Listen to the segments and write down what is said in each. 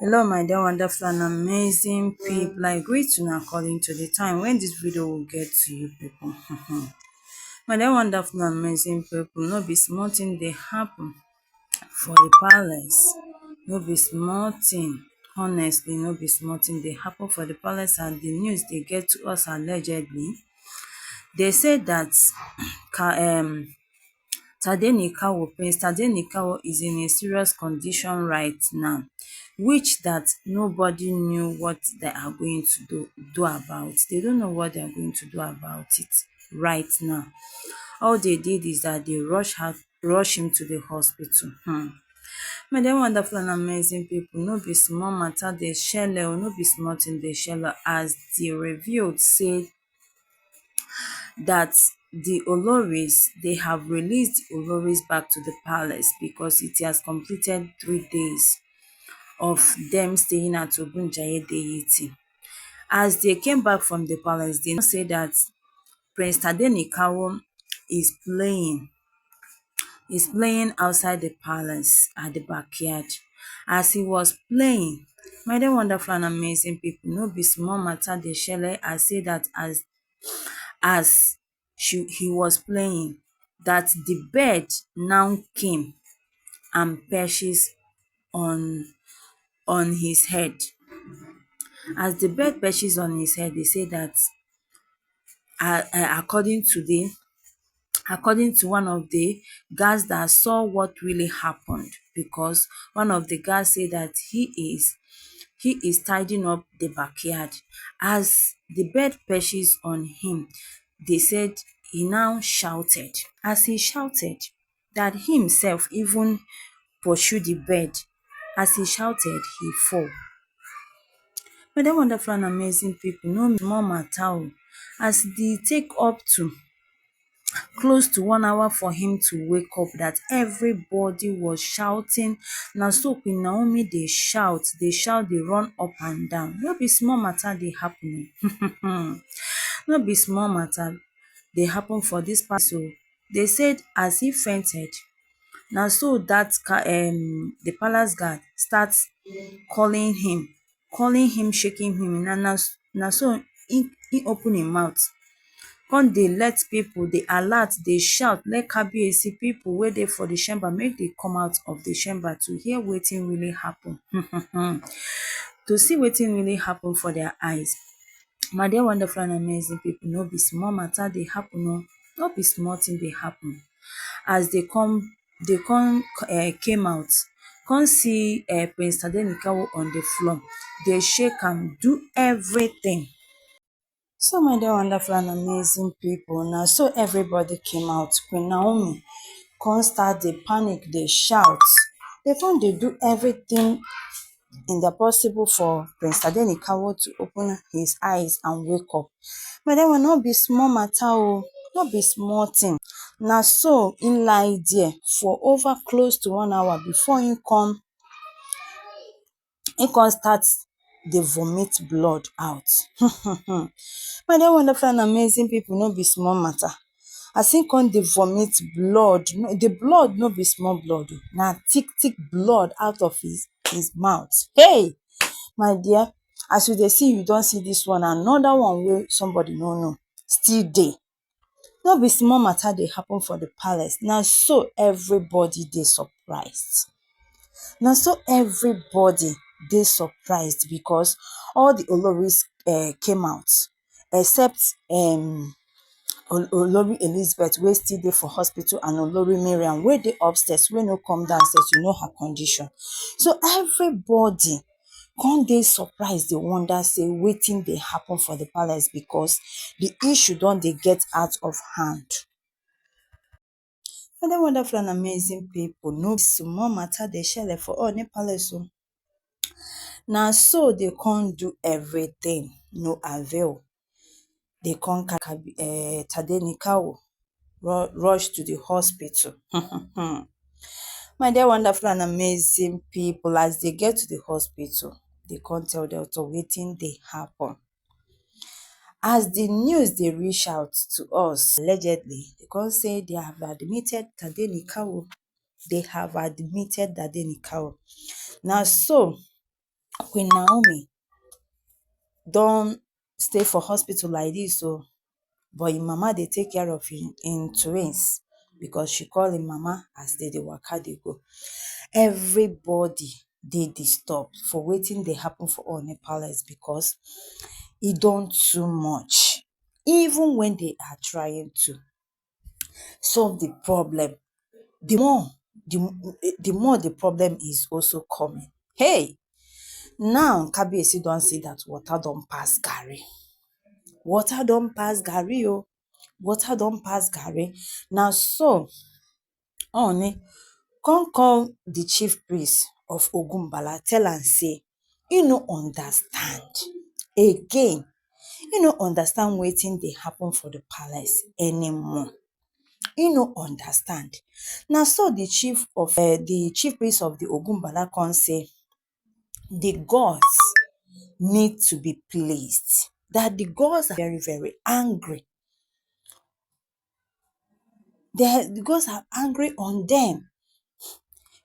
Hello, my dear, wonderful, and amazing people. I greet you now according to the time when this video will get to you, people. My dear, wonderful, and amazing people. No be small thing they happen for the palace. No be small thing. Honestly, no be small thing they happen for the palace, and the news they get to us allegedly. They say that Prince Tadenikawo is in a serious condition right now, which that nobody knew what they are going to do about. They don't know what they are going to do about it right now. All they did is that they rush him to the hospital. My dear wonderful and amazing people, no be small matter dey shele o, no be small thing dey shele as the revealed say that the Oloris, they have released the Oloris back to the palace because it has completed 3 days of them staying at Ogunjaye deity. As they came back from the palace, they now say that Prince Tadenikawo is playing outside the palace at the backyard. As he was playing, my dear wonderful and amazing people, no be small matter dey shele. I say that as he was playing, that the bird now came and perches on his head. As the bird perches on his head, they say that according to one of the guards that saw what really happened, because one of the guards said that he is tidying up the backyard. As the bird perches on him, they said he now shouted. As he shouted, that he himself even pursued the bird. As he shouted, he fall. But that wonderful and amazing people, no more matter o. As they take up to close to 1 hour for him to wake up, that everybody was shouting. Na so Queen Naomi dey shout, dey run up and down. No be small matter dey happen o. No be small matter dey happen for this palace o. They said as he fainted, na so that the palace guard start calling him, shaking him. Na so he open him mouth, come dey let people dey alert, dey shout, let Kabiyesi people wey dey for the chamber make dey come out of the chamber to hear wetin really happen. To see wetin really happen for their eyes. My dear wonderful and amazing people, no be small matter dey happen o. No be small thing dey happen. As they came out, come see Prince Tadenikawo on the floor. They shake am, do everything. So my dear wonderful and amazing people, na so everybody came out. Queen Naomi come start dey panic, dey shout. They come dey do everything in the possible for Prince Tadenikawo to open his eyes and wake up. But that one no be small matter o, no be small thing. Na so im lie there for over close to 1 hour before im come start dey vomit blood out. My dear wonderful and amazing people, no be small matter. As im come dey vomit blood, the blood no be small blood o, na thick blood out of his mouth. Hey! My dear, as you dey see, you don see this one, another one wey somebody no know still dey. No be small matter dey happen for the palace. Na so everybody dey surprised. Na so everybody dey surprised because all the Oloris came out except Olori Elizabeth wey still dey for hospital, and Olori Mariam wey dey upstairs, wey no come downstairs, you know her condition. So everybody come dey surprised, dey wonder say wetin dey happen for the palace because the issue don dey get out of hand. Other wonderful and amazing people, no be small matter dey shele for Ooni palace o. Na so they come do everything, no avail. They come Tadenikawo rush to the hospital. My dear wonderful and amazing people, as they get to the hospital, they come tell the doctor wetin dey happen. As the news dey reach out to us, allegedly, they come say they have admitted Tadenikawo. They have admitted Tadenikawo. Na so Queen Naomi don stay for hospital like dis but im mama dey take care of im twins because she call im mama as dey dey waka dey go. Everybody dey disturbed for wetin dey happen for Ooni palace because e don too much. Even when they are trying to solve the problem, the more the problem is also coming. Hey! Now Kabiyesi don see that water don pass garri. Water don pass garri oo. Water don pass garri. Na so Ooni come call the chief priest of Ogunbala, tell am say e no understand again. E no understand wetin dey happen for the palace anymore. E no understand. Na so the chief priest of the Ogunbala come say the gods need to be pleased. That the gods are very, very angry. The gods are angry on them.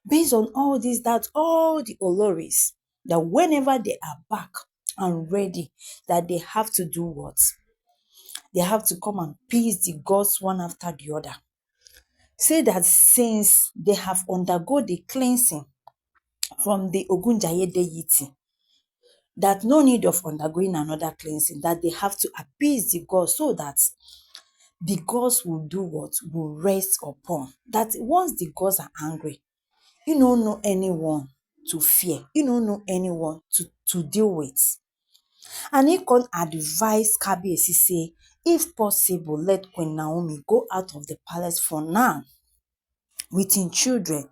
Based on all this, that all the Oloris, that whenever they are back and ready, that they have to do what? They have to come and appease the gods one after the other. Say that since they have undergo the cleansing from the Ogunjaye deity, that no need of undergoing another cleansing, that they have to appease the gods so that the gods will do what? Will rest upon. That once the gods are angry, you don't know anyone to fear. You don't know anyone to deal with. And he can advise Kabiyesi say, if possible, let Queen Naomi go out of the palace for now with im children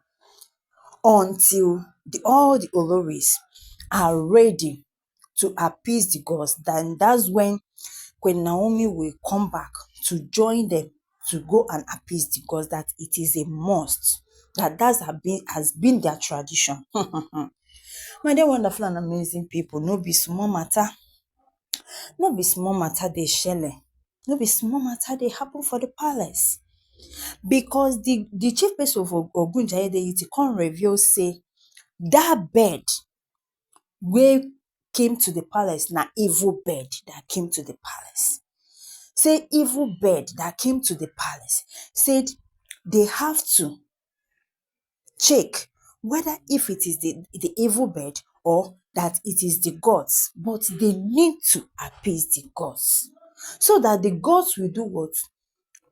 until all the Oloris are ready to appease the gods. Then that's when Queen Naomi will come back to join them to go and appease the gods. That it is a must. That has been their tradition. My dear wonderful and amazing people, no be small matter. No be small matter dey shele. No be small matter dey happen for the palace. Because the chief priest of Ogunjaye deity come reveal say that bird wey came to the palace na evil bird that came to the palace. Say evil bird that came to the palace said they have to check whether if it is the evil bird or that it is the gods, but they need to appease the gods so that the gods will do what?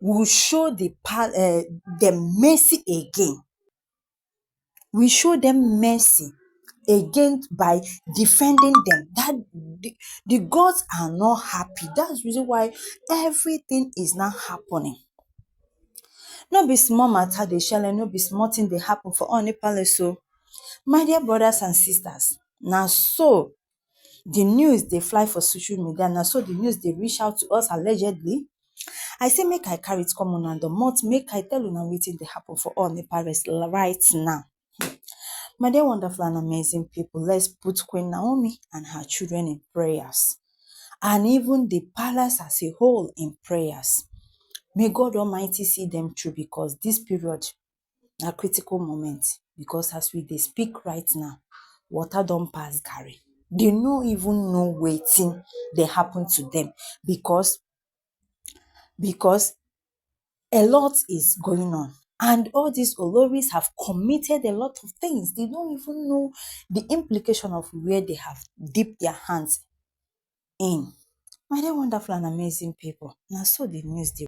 Will show them mercy again. We show them mercy again by defending them. That the gods are not happy. That's the reason why everything is not happening. No be small matter dey shele, no be small thing dey happen for Ooni palace. So, my dear brothers and sisters, na so the news dey fly for social media. Na so the news dey reach out to us allegedly. I say make I carry it come una domot, make I tell una wetin dey happen for Ooni palace right now. My dear wonderful and amazing people, let's put Queen Naomi and her children in prayers. And even the palace as a whole in prayers. May God Almighty see them through, because this period a critical moment. Because as we dey speak right now, water don pass garri. They no even know wetin dey happen to them because a lot is going on. And all these Oloris have committed a lot of things. They don't even know the implication of where they have dipped their hands in. My dear wonderful and amazing people, now so the news dey